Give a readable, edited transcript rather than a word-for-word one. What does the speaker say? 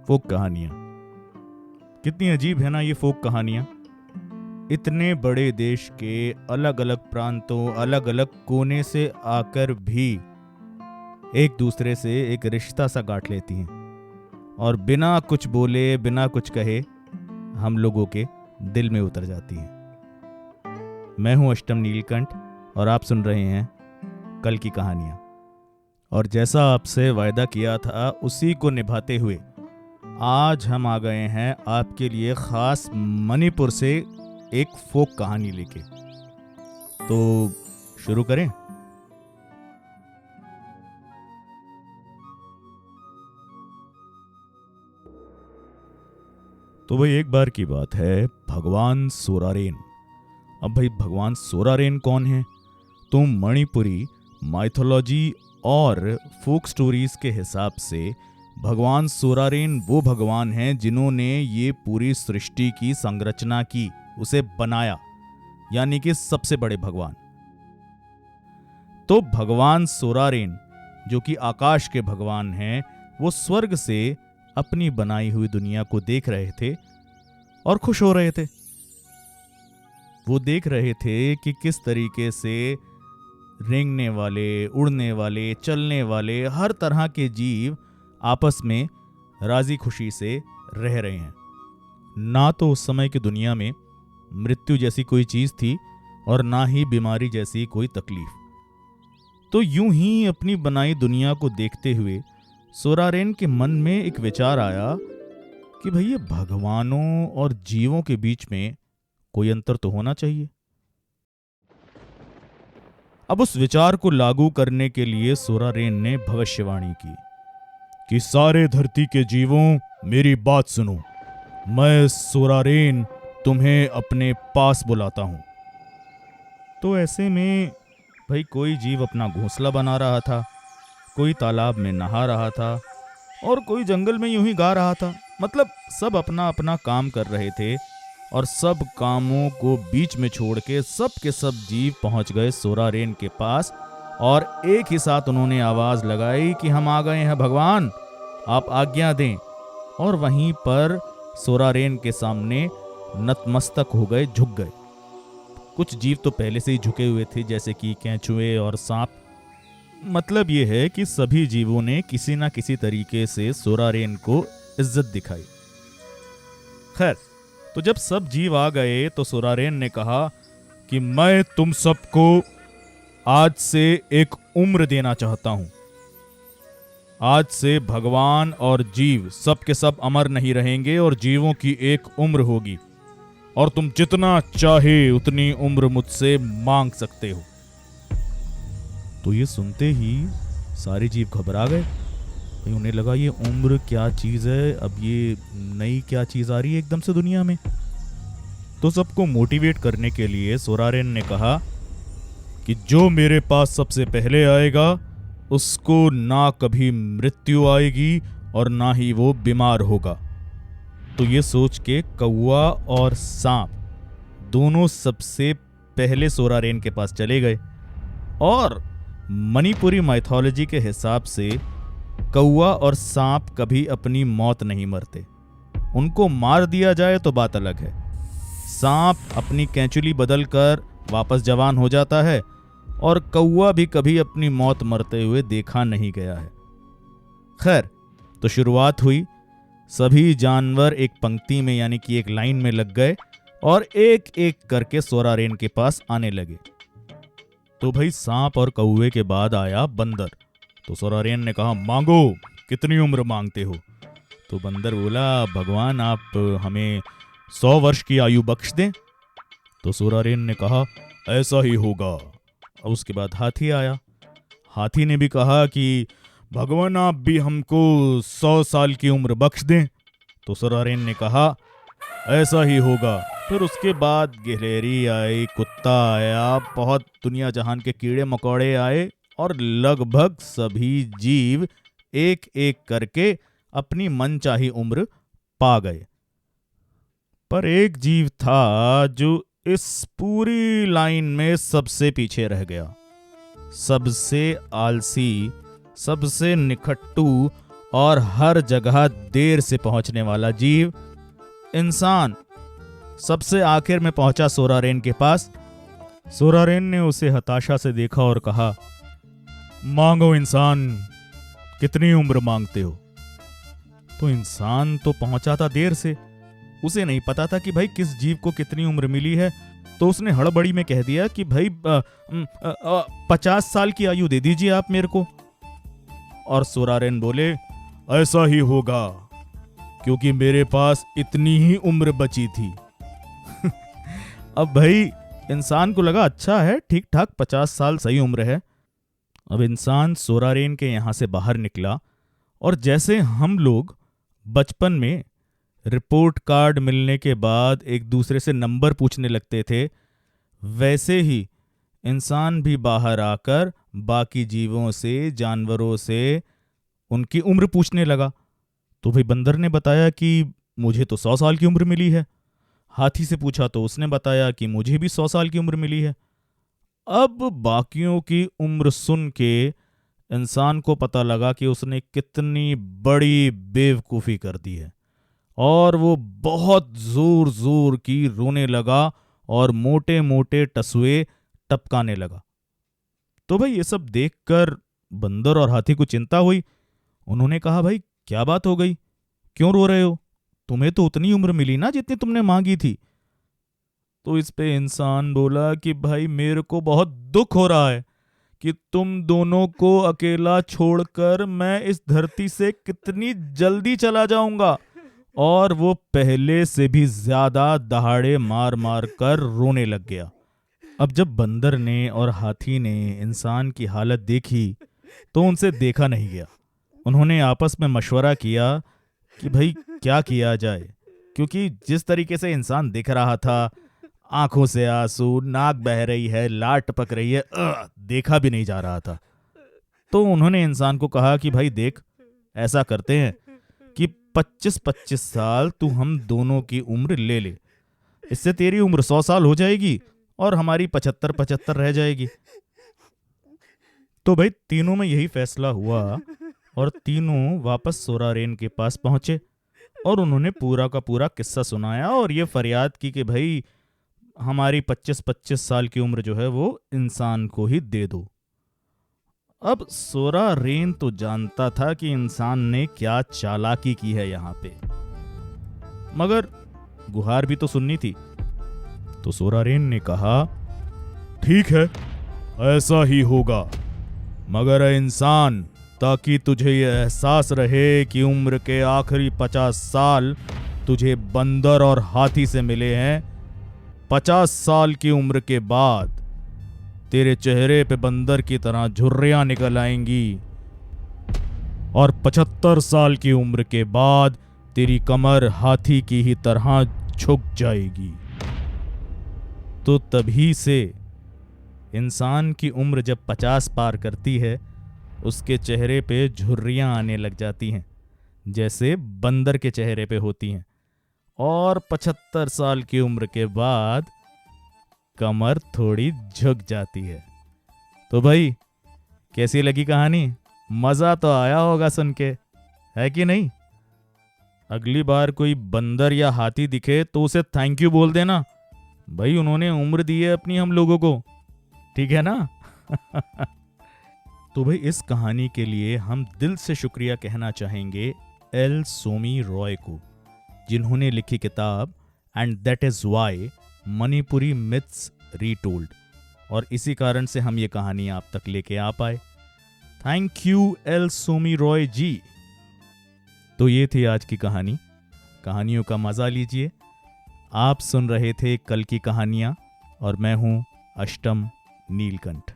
फोक कहानियां। कितनी अजीब है ना ये फोक कहानियां। इतने बड़े देश के अलग अलग प्रांतों, अलग अलग कोने से आकर भी एक दूसरे से एक रिश्ता सा गांठ लेती हैं और बिना कुछ बोले, बिना कुछ कहे हम लोगों के दिल में उतर जाती हैं। मैं हूं अष्टम नीलकंठ और आप सुन रहे हैं कल की कहानियां। और जैसा आपसे वायदा किया था उसी को निभाते हुए आज हम आ गए हैं आपके लिए खास मणिपुर से एक फोक कहानी लेके। तो शुरू करें। तो भाई एक बार की बात है, भगवान सोरारेन। अब भाई भगवान सोरारेन कौन है? तो मणिपुरी माइथोलॉजी और फोक स्टोरीज के हिसाब से भगवान सोरारेन वो भगवान हैं जिन्होंने ये पूरी सृष्टि की संरचना की, उसे बनाया, यानी कि सबसे बड़े भगवान। तो भगवान सोरारेन जो कि आकाश के भगवान हैं, वो स्वर्ग से अपनी बनाई हुई दुनिया को देख रहे थे और खुश हो रहे थे। वो देख रहे थे कि किस तरीके से रेंगने वाले, उड़ने वाले, चलने वाले हर तरह के जीव आपस में राजी खुशी से रह रहे हैं। ना तो उस समय की दुनिया में मृत्यु जैसी कोई चीज थी और ना ही बीमारी जैसी कोई तकलीफ। तो यूं ही अपनी बनाई दुनिया को देखते हुए सोरारेन के मन में एक विचार आया कि भाई ये भगवानों और जीवों के बीच में कोई अंतर तो होना चाहिए। अब उस विचार को लागू करने के लिए सोरारेन ने भविष्यवाणी की कि सारे धरती के जीवों मेरी बात सुनो, मैं सोरारेन तुम्हें अपने पास बुलाता हूं। तो ऐसे में भाई कोई जीव अपना घोंसला बना रहा था, कोई तालाब में नहा रहा था और कोई जंगल में यूं ही गा रहा था। मतलब सब अपना अपना काम कर रहे थे और सब कामों को बीच में छोड़ के सब के सब जीव पहुंच गए सोरारेन के पास और एक ही साथ उन्होंने आवाज लगाई कि हम आ गए हैं भगवान, आप आज्ञा दें। और वहीं पर सोरारेन के सामने नतमस्तक हो गए, झुक गए। कुछ जीव तो पहले से ही झुके हुए थे, जैसे कि केंचुए और सांप। मतलब यह है कि सभी जीवों ने किसी ना किसी तरीके से सोरारेन को इज्जत दिखाई। खैर, तो जब सब जीव आ गए तो सोरारेन ने कहा कि मैं तुम सबको आज से एक उम्र देना चाहता हूं। आज से भगवान और जीव सब के सब अमर नहीं रहेंगे और जीवों की एक उम्र होगी और तुम जितना चाहे उतनी उम्र मुझसे मांग सकते हो। तो ये सुनते ही सारे जीव घबरा गए। उन्हें लगा ये उम्र क्या चीज है, अब ये नई क्या चीज आ रही है एकदम से दुनिया में। तो सबको मोटिवेट करने के लिए सोरारेन ने कहा कि जो मेरे पास सबसे पहले आएगा उसको ना कभी मृत्यु आएगी और ना ही वो बीमार होगा। तो ये सोच के कौवा और सांप दोनों सबसे पहले सोरारेन के पास चले गए। और मणिपुरी माइथोलॉजी के हिसाब से कौवा और सांप कभी अपनी मौत नहीं मरते। उनको मार दिया जाए तो बात अलग है। सांप अपनी कैंचुली बदलकर वापस जवान हो जाता है और कौवा भी कभी अपनी मौत मरते हुए देखा नहीं गया है। खैर, तो शुरुआत हुई। सभी जानवर एक पंक्ति में, यानी कि एक लाइन में लग गए और एक एक करके सोरारेन के पास आने लगे। तो भाई सांप और कौवे के बाद आया बंदर। तो सोरारेन ने कहा, मांगो, कितनी उम्र मांगते हो? तो बंदर बोला, भगवान आप हमें 100 वर्ष की आयु बख्श दें। तो सोरारेन ने कहा, ऐसा ही होगा। अब उसके बाद हाथी आया। हाथी ने भी कहा कि भगवान आप भी हमको 100 साल की उम्र बख्श दें। तो सोरारेन ने कहा, ऐसा ही होगा। फिर उसके बाद गिलहरी आई, कुत्ता आया, बहुत दुनिया जहान के कीड़े मकोड़े आए और लगभग सभी जीव एक एक करके अपनी मनचाही उम्र पा गए। पर एक जीव था जो इस पूरी लाइन में सबसे पीछे रह गया। सबसे आलसी, सबसे निखट्टू और हर जगह देर से पहुंचने वाला जीव इंसान सबसे आखिर में पहुंचा सोरारेन के पास। सोरारेन ने उसे हताशा से देखा और कहा, मांगो इंसान, कितनी उम्र मांगते हो? तो इंसान तो पहुंचा था देर से, उसे नहीं पता था कि भाई किस जीव को कितनी उम्र मिली है, तो उसने हड़बड़ी में कह दिया कि भाई 50 साल की आयु दे दीजिए आप मेरे को। और सोरारेन बोले, ऐसा ही होगा, क्योंकि मेरे पास इतनी ही उम्र बची थी। अब भाई इंसान को लगा अच्छा है, ठीक ठाक 50 साल सही उम्र है। अब इंसान सोरारेन के यहां से बाहर निकला, और जैसे हम लोग बचपन में रिपोर्ट कार्ड मिलने के बाद एक दूसरे से नंबर पूछने लगते थे, वैसे ही इंसान भी बाहर आकर बाकी जीवों से, जानवरों से उनकी उम्र पूछने लगा। तो भाई बंदर ने बताया कि मुझे तो 100 साल की उम्र मिली है। हाथी से पूछा तो उसने बताया कि मुझे भी 100 साल की उम्र मिली है। अब बाकियों की उम्र सुन के इंसान को पता लगा कि उसने कितनी बड़ी बेवकूफ़ी कर दी है, और वो बहुत जोर जोर की रोने लगा और मोटे मोटे टसुए टपकाने लगा। तो भाई ये सब देखकर बंदर और हाथी को चिंता हुई। उन्होंने कहा, भाई क्या बात हो गई, क्यों रो रहे हो? तुम्हें तो उतनी उम्र मिली ना जितनी तुमने मांगी थी। तो इस पे इंसान बोला कि भाई मेरे को बहुत दुख हो रहा है कि तुम दोनों को अकेला छोड़कर मैं इस धरती से कितनी जल्दी चला जाऊंगा। और वो पहले से भी ज्यादा दहाड़े मार मार कर रोने लग गया। अब जब बंदर ने और हाथी ने इंसान की हालत देखी तो उनसे देखा नहीं गया। उन्होंने आपस में मशवरा किया कि भाई क्या किया जाए, क्योंकि जिस तरीके से इंसान दिख रहा था, आंखों से आंसू, नाक बह रही है, लाट टपक रही है, देखा भी नहीं जा रहा था। तो उन्होंने इंसान को कहा कि भाई देख, ऐसा करते हैं कि 25-25 साल तू हम दोनों की उम्र ले ले, इससे तेरी उम्र 100 साल हो जाएगी और हमारी 75-75 रह जाएगी। तो भाई तीनों में यही फैसला हुआ, और तीनों वापस सोरारेन के पास पहुंचे और उन्होंने पूरा का पूरा किस्सा सुनाया और ये फरियाद की कि भाई हमारी 25-25 साल की उम्र जो है वो इंसान को ही दे दो। अब सोरारेन तो जानता था कि इंसान ने क्या चालाकी की है यहां पे, मगर गुहार भी तो सुननी थी। तो सोरारेन ने कहा, ठीक है, ऐसा ही होगा, मगर इंसान, ताकि तुझे यह एहसास रहे कि उम्र के आखिरी 50 साल तुझे बंदर और हाथी से मिले हैं, 50 साल की उम्र के बाद तेरे चेहरे पे बंदर की तरह झुर्रियां निकल आएंगी, और 75 साल की उम्र के बाद तेरी कमर हाथी की ही तरह झुक जाएगी। तो तभी से इंसान की उम्र जब 50 पार करती है, उसके चेहरे पे झुर्रियां आने लग जाती हैं, जैसे बंदर के चेहरे पे होती हैं, और 75 साल की उम्र के बाद कमर थोड़ी झुक जाती है। तो भाई कैसी लगी कहानी? मजा तो आया होगा सुन के, है कि नहीं? अगली बार कोई बंदर या हाथी दिखे तो उसे थैंक यू बोल देना, भाई उन्होंने उम्र दी है अपनी हम लोगों को, ठीक है ना? तो भाई इस कहानी के लिए हम दिल से शुक्रिया कहना चाहेंगे एल सोमी रॉय को, जिन्होंने लिखी किताब and that is why Manipuri myths retold, और इसी कारण से हम ये कहानी आप तक लेके आ पाए। Thank you L Somi Roy ji. तो ये थी आज की कहानी। कहानियों का मजा लीजिए। आप सुन रहे थे कल की कहानियां, और मैं हूं अष्टम नीलकंठ।